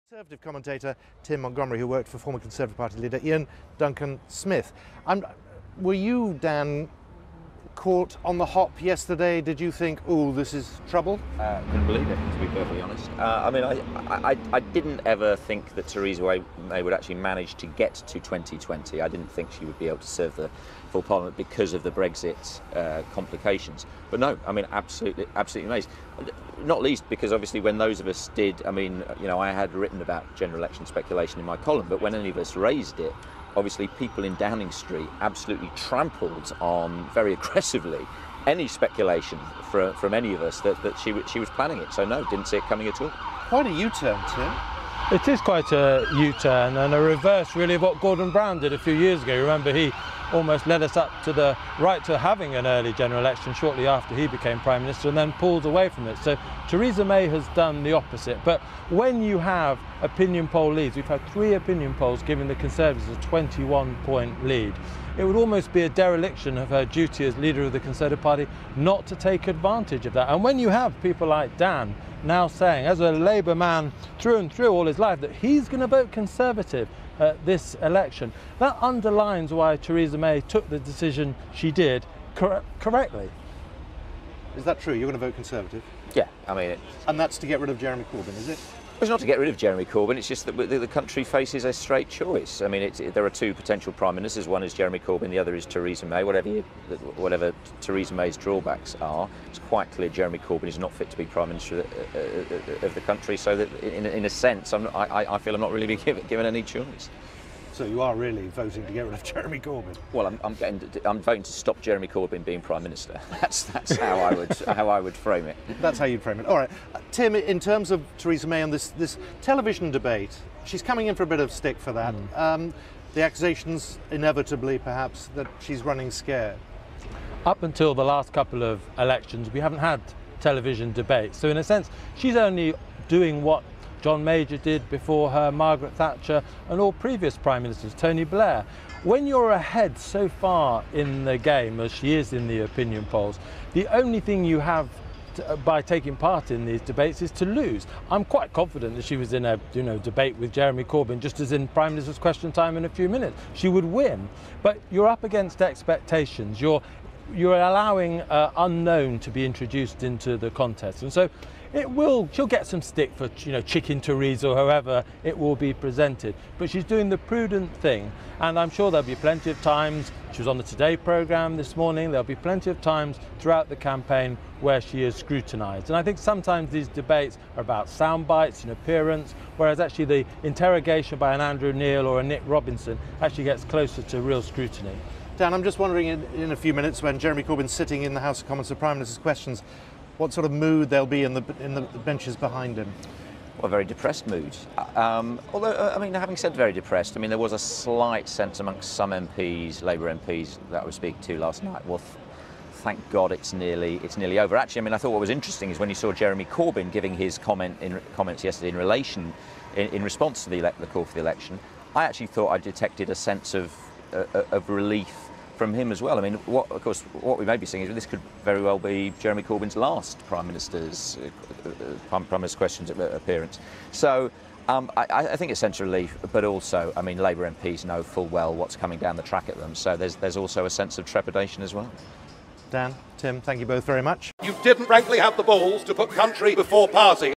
Conservative commentator Tim Montgomery, who worked for former Conservative Party leader Ian Duncan Smith. Were you, Dan, caught on the hop yesterday? Did you think, oh, this is trouble? Couldn't believe it, to be perfectly honest. I didn't ever think that Theresa May would actually manage to get to 2020. I didn't think she would be able to serve the full Parliament because of the Brexit complications. But no, absolutely amazed. Not least because obviously when those of us did, I had written about general election speculation in my column, but when any of us raised it, obviously people in Downing Street absolutely trampled on very aggressively any speculation from any of us that she was planning it. So no, didn't see it coming at all. Quite a U-turn, Tim. It is quite a U-turn and a reverse really of what Gordon Brown did a few years ago. Remember, he almost led us up to the right to having an early general election shortly after he became Prime Minister and then pulled away from it. So Theresa May has done the opposite. But when you have opinion poll leads, we've had 3 opinion polls giving the Conservatives a 21-point lead. It would almost be a dereliction of her duty as leader of the Conservative Party not to take advantage of that. And when you have people like Dan now saying, as a Labour man through and through all his life, that he's going to vote Conservative at this election, that underlines why Theresa May took the decision she did correctly. Is that true? You're going to vote Conservative? Yeah, And that's to get rid of Jeremy Corbyn, is it? It's not to get rid of Jeremy Corbyn, it's just that the country faces a straight choice. There are 2 potential Prime Ministers, one is Jeremy Corbyn, the other is Theresa May. Whatever Theresa May's drawbacks are, it's quite clear Jeremy Corbyn is not fit to be Prime Minister of the country, so that in a sense I feel I'm not really being given any choice. So you are really voting to get rid of Jeremy Corbyn? Well, I'm voting to stop Jeremy Corbyn being Prime Minister. That's how I would frame it. That's how you'd frame it. All right, Tim. In terms of Theresa May and this television debate, she's coming in for a bit of stick for that. The accusations, inevitably, perhaps, that she's running scared. Up until the last couple of elections, we haven't had television debates. So in a sense, she's only doing what John Major did before her, Margaret Thatcher and all previous Prime Ministers, Tony Blair. When you're ahead so far in the game, as she is in the opinion polls, the only thing you have by taking part in these debates is to lose. I'm quite confident that she was in a debate with Jeremy Corbyn, just as in Prime Minister's Question Time in a few minutes, she would win. But you're up against expectations. You're allowing unknown to be introduced into the contest, and so she'll get some stick for Chicken Theresa or however it will be presented, but she's doing the prudent thing, and I'm sure there'll be plenty of times. She was on the Today programme this morning. There'll be plenty of times throughout the campaign where she is scrutinised, and I think sometimes these debates are about sound bites and appearance, whereas actually the interrogation by an Andrew Neil or a Nick Robinson actually gets closer to real scrutiny. Dan, I'm just wondering in a few minutes, when Jeremy Corbyn's sitting in the House of Commons for Prime Minister's Questions, what sort of mood there'll be in the benches behind him? Well, a very depressed mood. Although, having said very depressed, there was a slight sense amongst some MPs, Labour MPs, that I was speaking to last night. Well, thank God it's nearly over. Actually, I thought what was interesting is when you saw Jeremy Corbyn giving his comments yesterday in response to the call for the election, I actually thought I detected a sense of relief from him as well. What we may be seeing is this could very well be Jeremy Corbyn's last Prime Minister's Questions appearance. So I think it's a sense of relief, but also, Labour MPs know full well what's coming down the track at them. So there's also a sense of trepidation as well. Dan, Tim, thank you both very much. You didn't frankly have the balls to put country before party.